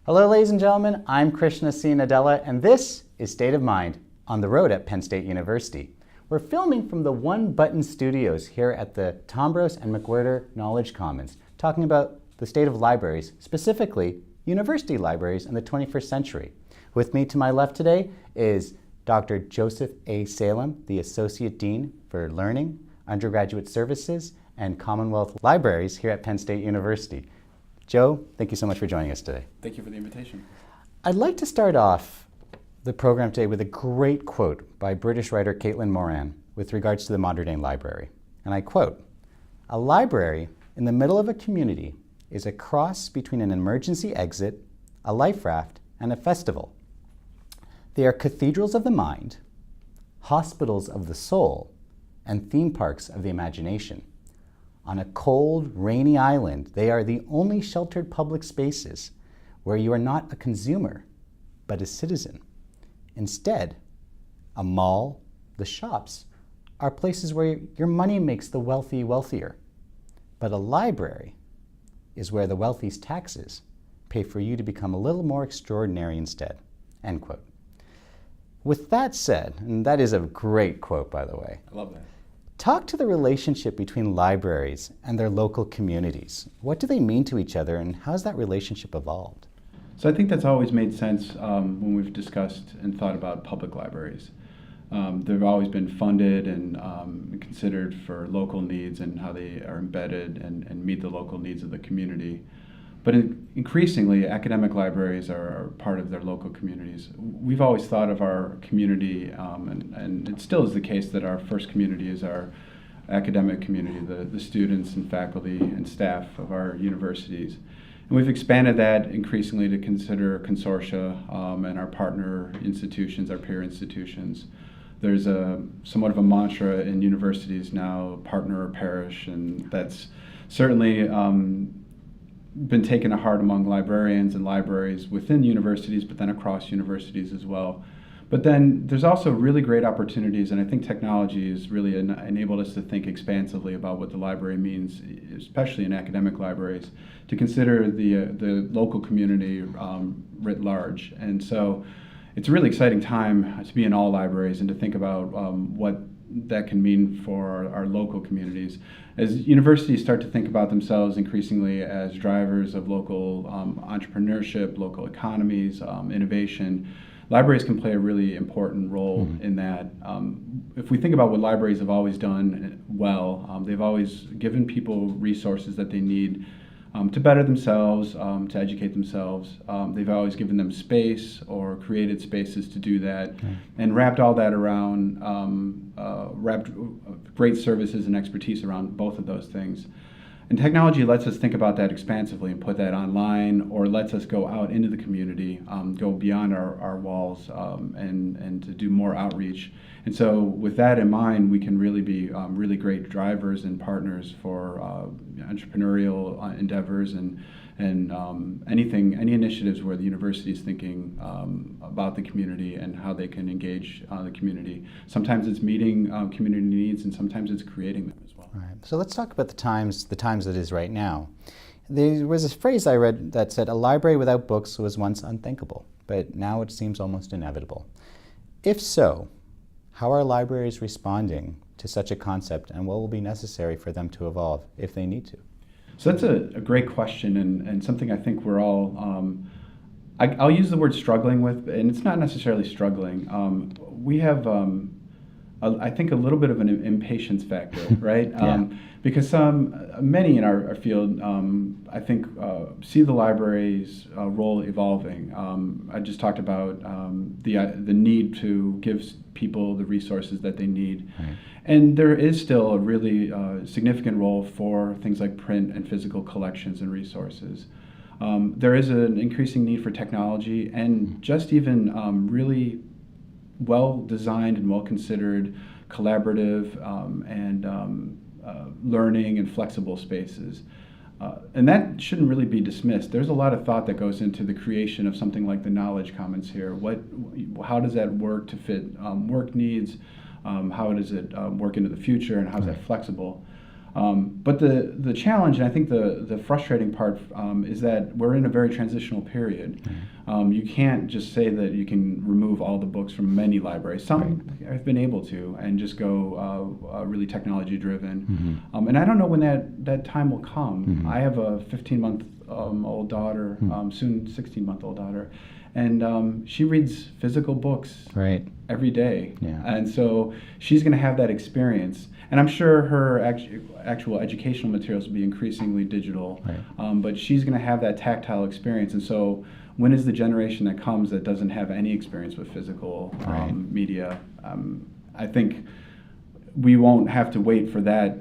Hello, ladies and gentlemen. I'm Krishna C. Nadella, and this is State of Mind on the road at Penn State University. We're filming from the One Button Studios here at the Tombros and McWhirter Knowledge Commons, talking about the state of libraries, specifically university libraries in the 21st century. With me to my left today is Dr. Joseph A. Salem, the Associate Dean for Learning, Undergraduate Services, and Commonwealth Libraries here at Penn State University. Joe, thank you so much for joining us today. Thank you for the invitation. I'd like to start off the program today with a great quote by British writer Caitlin Moran with regards to the modern-day library. And I quote, "A library in the middle of a community is a cross between an emergency exit, a life raft, and a festival. They are cathedrals of the mind, hospitals of the soul, and theme parks of the imagination. On a cold, rainy island, they are the only sheltered public spaces where you are not a consumer, but a citizen. Instead, a mall, the shops, are places where your money makes the wealthy wealthier. But a library is where the wealthy's taxes pay for you to become a little more extraordinary instead." End quote. With that said, and that is a great quote, by the way. I love that. Talk to the relationship between libraries and their local communities. What do they mean to each other, and how has that relationship evolved? So I think that's always made sense when we've discussed and thought about public libraries. They've always been funded and considered for local needs and how they are embedded and meet the local needs of the community. But increasingly, academic libraries are part of their local communities. We've always thought of our community, and it still is the case that our first community is our academic community, the students and faculty and staff of our universities. And we've expanded that increasingly to consider consortia and our partner institutions, our peer institutions. There's somewhat of a mantra in universities now, partner or perish, and that's certainly been taken to heart among librarians and libraries within universities, but then across universities as well. But then there's also really great opportunities, and I think technology has really enabled us to think expansively about what the library means, especially in academic libraries, to consider the local community writ large. And so it's a really exciting time to be in all libraries and to think about what that can mean for our local communities. As universities start to think about themselves increasingly as drivers of local entrepreneurship, local economies, innovation, libraries can play a really important role in that. If we think about what libraries have always done well, they've always given people resources that they need to better themselves, to educate themselves. They've always given them space or created spaces to do that, and wrapped all that around, wrapped great services and expertise around both of those things. And technology lets us think about that expansively and put that online, or lets us go out into the community, go beyond our walls, and to do more outreach. And so with that in mind, we can really be really great drivers and partners for entrepreneurial endeavors and any initiatives where the university is thinking about the community and how they can engage the community. Sometimes it's meeting community needs, and sometimes it's creating them as well. All right. So let's talk about the times it is right now. There was a phrase I read that said, "A library without books was once unthinkable, but now it seems almost inevitable." If so, how are libraries responding to such a concept, and what will be necessary for them to evolve if they need to? So that's a great question, and something I think we're all, I'll use the word struggling with, and it's not necessarily struggling. We have, I think, a little bit of an impatience factor, right? Yeah. Because many in our field, I think, see the library's role evolving. I just talked about the need to give people the resources that they need. Right. And there is still a really significant role for things like print and physical collections and resources. There is an increasing need for technology and just even really well-designed and well-considered collaborative and learning and flexible spaces. And that shouldn't really be dismissed. There's a lot of thought that goes into the creation of something like the Knowledge Commons here. How does that work to fit work needs? How does it work into the future, and how is that flexible? But the challenge, and I think the frustrating part, is that we're in a very transitional period. You can't just say that you can remove all the books from many libraries. Some have been able to, and just go really technology driven. And I don't know when that time will come. I have a 15-month old daughter, soon 16-month-old daughter, and she reads physical books every day. And so she's going to have that experience. And I'm sure her actual educational materials will be increasingly digital, but she's going to have that tactile experience. And so when is the generation that comes that doesn't have any experience with physical media? I think we won't have to wait for that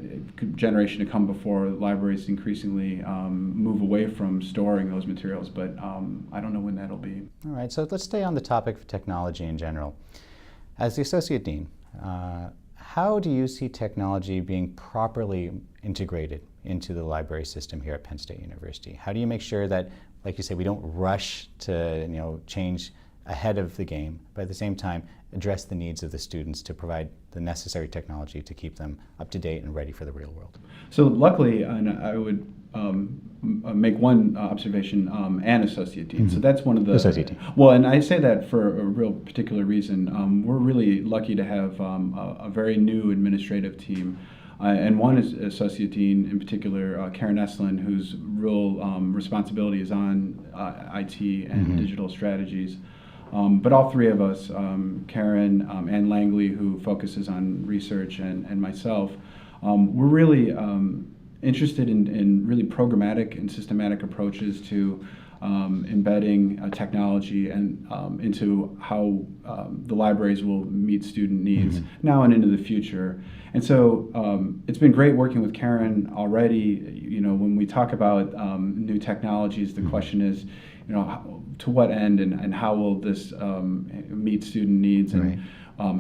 generation to come before libraries increasingly move away from storing those materials, but I don't know when that'll be. All right, so let's stay on the topic of technology in general. As the Associate Dean, how do you see technology being properly integrated into the library system here at Penn State University? How do you make sure that, like you say, we don't rush to change ahead of the game, but at the same time address the needs of the students to provide the necessary technology to keep them up to date and ready for the real world? So luckily, and I would make one observation, and Associate Dean. So that's one of the... Associate Dean. Well, and I say that for a real particular reason. We're really lucky to have a very new administrative team. And one is Associate Dean, in particular, Karen Estlin, whose real responsibility is on IT and digital strategies. But all three of us, Karen, Ann Langley, who focuses on research, and myself, we're really interested in really programmatic and systematic approaches to embedding technology and into how the libraries will meet student needs now and into the future. And so it's been great working with Karen already. When we talk about new technologies, the question is, to what end and how will this meet student needs, and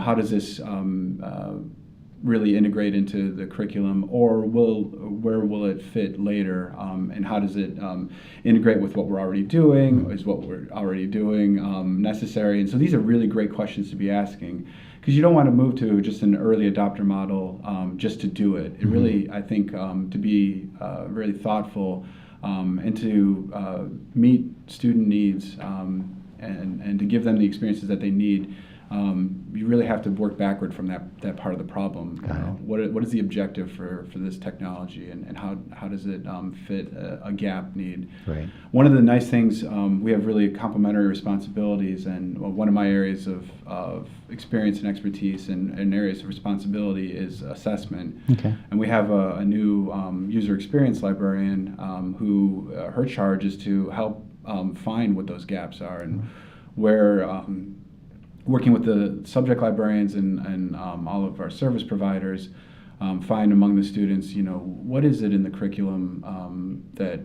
how does this really integrate into the curriculum, or where will it fit later, and how does it integrate with what we're already doing? Is what we're already doing necessary? And so these are really great questions to be asking, because you don't want to move to just an early adopter model just to do it. It really, I think, to be really thoughtful and to meet student needs and to give them the experiences that they need. You really have to work backward from that part of the problem. What is the objective for this technology, and how does it fit a gap need? One of the nice things, we have really complementary responsibilities, and one of my areas of experience and expertise and areas of responsibility is assessment. And we have a new user experience librarian who her charge is to help find what those gaps are, and where working with the subject librarians and all of our service providers, find among the students, what is it in the curriculum that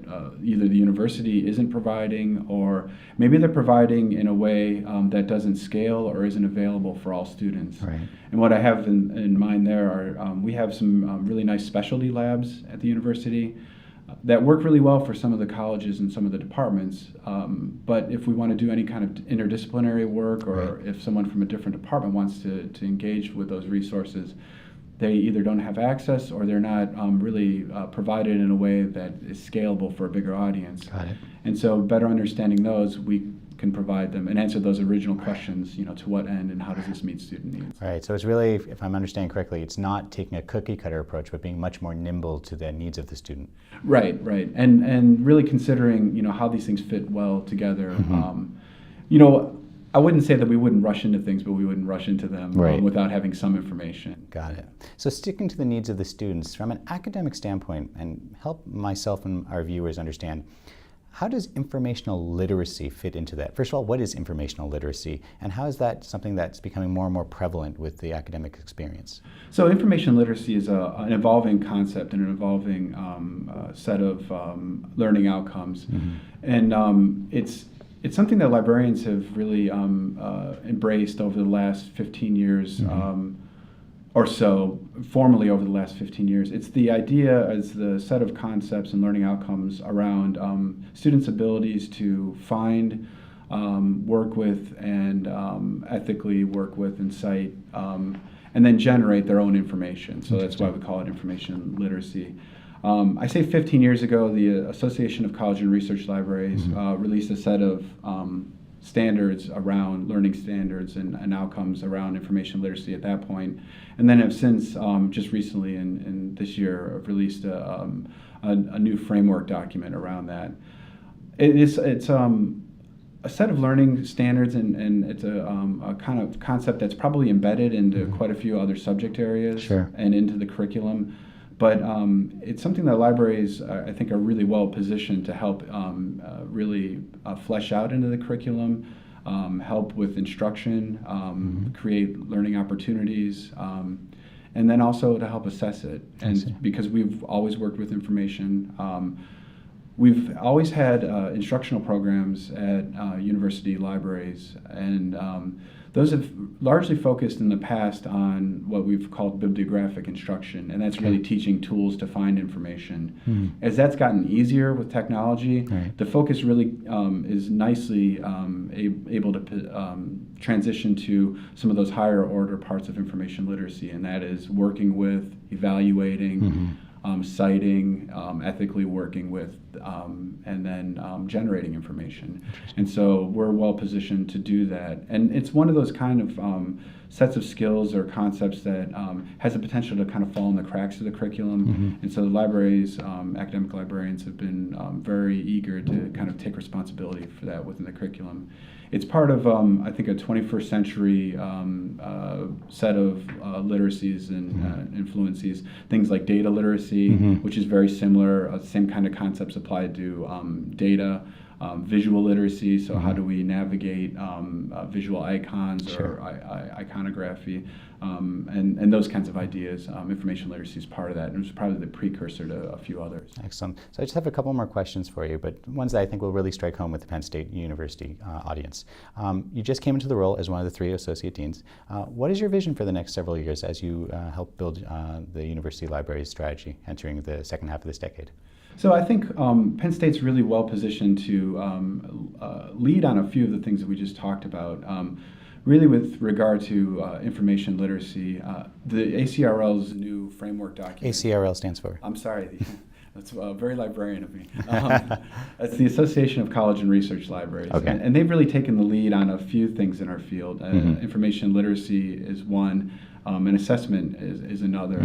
either the university isn't providing, or maybe they're providing in a way that doesn't scale or isn't available for all students. And what I have in mind there are, we have some really nice specialty labs at the university that work really well for some of the colleges and some of the departments, but if we want to do any kind of interdisciplinary work, or if someone from a different department wants to engage with those resources, they either don't have access, or they're not really provided in a way that is scalable for a bigger audience. And so better understanding those, we can provide them and answer those original questions, to what end and how does this meet student needs. So it's really, if I'm understanding correctly, it's not taking a cookie cutter approach, but being much more nimble to the needs of the student. Right. And really considering, how these things fit well together. I wouldn't say that we wouldn't rush into things, but we wouldn't rush into them without having some information. Got it. So sticking to the needs of the students from an academic standpoint, and help myself and our viewers understand, how does informational literacy fit into that? First of all, what is informational literacy, and how is that something that's becoming more and more prevalent with the academic experience? So information literacy is an evolving concept and an evolving set of learning outcomes. And it's something that librarians have really embraced over the last 15 years or so, formally over the last 15 years. It's the idea as the set of concepts and learning outcomes around students' abilities to find, work with, and ethically work with and cite and then generate their own information. So that's why we call it information literacy. I say 15 years ago, the Association of College and Research Libraries released a set of standards around learning standards and outcomes around information literacy at that point, and then have since just recently in this year released a new framework document around that. It's a set of learning standards, and it's a kind of concept that's probably embedded into quite a few other subject areas and into the curriculum. But it's something that libraries, I think, are really well positioned to help really flesh out into the curriculum, help with instruction, create learning opportunities, and then also to help assess it. And because we've always worked with information, we've always had instructional programs at university libraries, and those have largely focused in the past on what we've called bibliographic instruction, and that's really teaching tools to find information. As that's gotten easier with technology, the focus really is nicely able to transition to some of those higher order parts of information literacy, and that is working with, evaluating, citing, ethically working with, and then generating information. And so we're well positioned to do that. And it's one of those kind of sets of skills or concepts that has the potential to kind of fall in the cracks of the curriculum. And so the libraries, academic librarians have been very eager to kind of take responsibility for that within the curriculum. It's part of, I think, a 21st century set of literacies and influences. Things like data literacy, which is very similar, same kind of concepts applied to data. Visual literacy, so how do we navigate visual icons or iconography, and those kinds of ideas. Information literacy is part of that, and it was probably the precursor to a few others. Excellent. So I just have a couple more questions for you, but ones that I think will really strike home with the Penn State University audience. You just came into the role as one of the 3 associate deans. What is your vision for the next several years as you help build the university library's strategy entering the second half of this decade? So I think Penn State's really well positioned to lead on a few of the things that we just talked about. Really with regard to information literacy, the ACRL's new framework document. ACRL stands for? I'm sorry, that's very librarian of me. It's the Association of College and Research Libraries. Okay. And they've really taken the lead on a few things in our field. Information literacy is one, and assessment is another.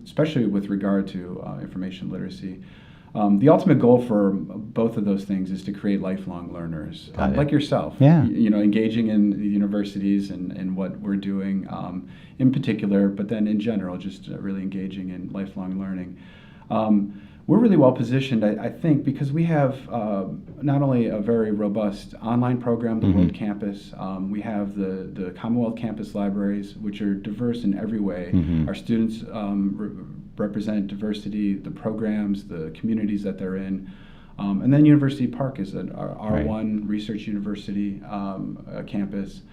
Especially with regard to information literacy. The ultimate goal for both of those things is to create lifelong learners, like yourself. You know, engaging in the universities and what we're doing in particular, but then in general, just really engaging in lifelong learning. We're really well positioned, I think, because we have not only a very robust online program, the World Campus, we have the Commonwealth campus libraries, which are diverse in every way. Our students represent diversity, the programs, the communities that they're in. And then University Park is an R1 research university campus.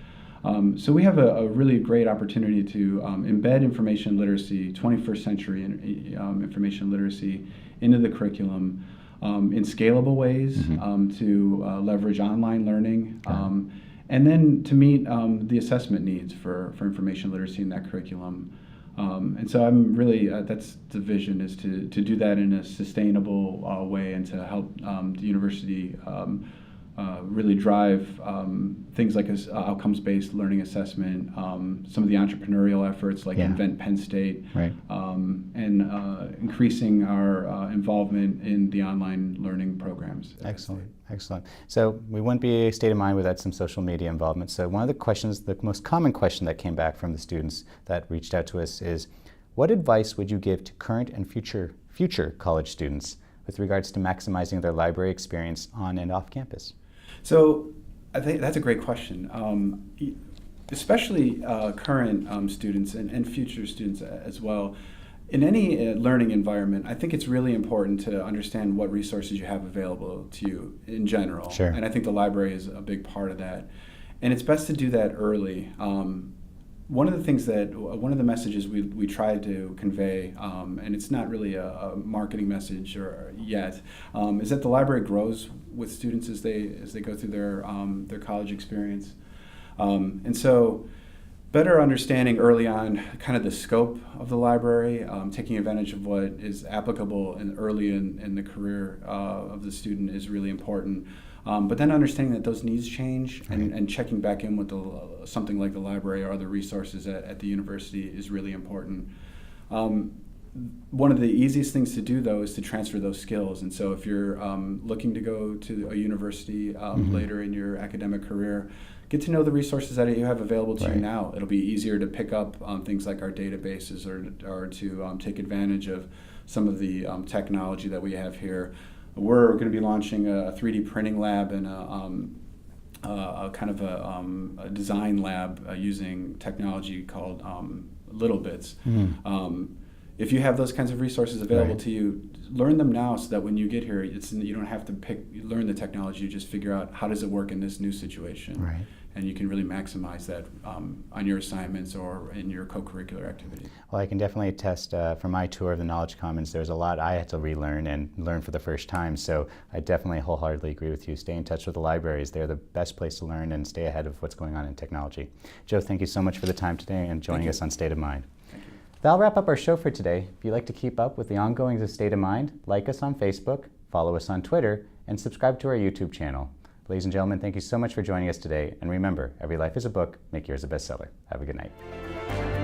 So we have a really great opportunity to embed information literacy, 21st century information literacy into the curriculum in scalable ways to leverage online learning, and then to meet the assessment needs for information literacy in that curriculum. And so I'm really, that's the vision, is to do that in a sustainable way and to help the university really drive things like outcomes-based learning assessment, some of the entrepreneurial efforts like Invent Penn State, and increasing our involvement in the online learning programs. Excellent, excellent. So we wouldn't be a State of Mind without some social media involvement. So one of the questions, the most common question that came back from the students that reached out to us is, what advice would you give to current and future college students with regards to maximizing their library experience on and off campus? So I think that's a great question, especially current students and future students as well. In any learning environment, I think it's really important to understand what resources you have available to you in general. And I think the library is a big part of that. And it's best to do that early. One of the messages we tried to convey, and it's not really a marketing message yet, is that the library grows with students as they go through their college experience, and so better understanding early on kind of the scope of the library, taking advantage of what is applicable early in the career of the student is really important. But then understanding that those needs change and checking back in with something like the library or other resources at the university is really important. One of the easiest things to do, though, is to transfer those skills. And so if you're looking to go to a university later in your academic career, get to know the resources that you have available to you now. It'll be easier to pick up things like our databases or to take advantage of some of the technology that we have here. We're going to be launching a 3D printing lab and a kind of a design lab using technology called Little Bits. If you have those kinds of resources available to you, learn them now so that when you get here, you don't have to learn the technology. You just figure out how does it work in this new situation. And you can really maximize that on your assignments or in your co-curricular activity. Well, I can definitely attest from my tour of the Knowledge Commons, there's a lot I had to relearn and learn for the first time. So I definitely wholeheartedly agree with you. Stay in touch with the libraries. They're the best place to learn and stay ahead of what's going on in technology. Joe, thank you so much for the time today and joining us on State of Mind. That'll wrap up our show for today. If you'd like to keep up with the ongoings of State of Mind, like us on Facebook, follow us on Twitter, and subscribe to our YouTube channel. Ladies and gentlemen, thank you so much for joining us today. And remember, every life is a book. Make yours a bestseller. Have a good night.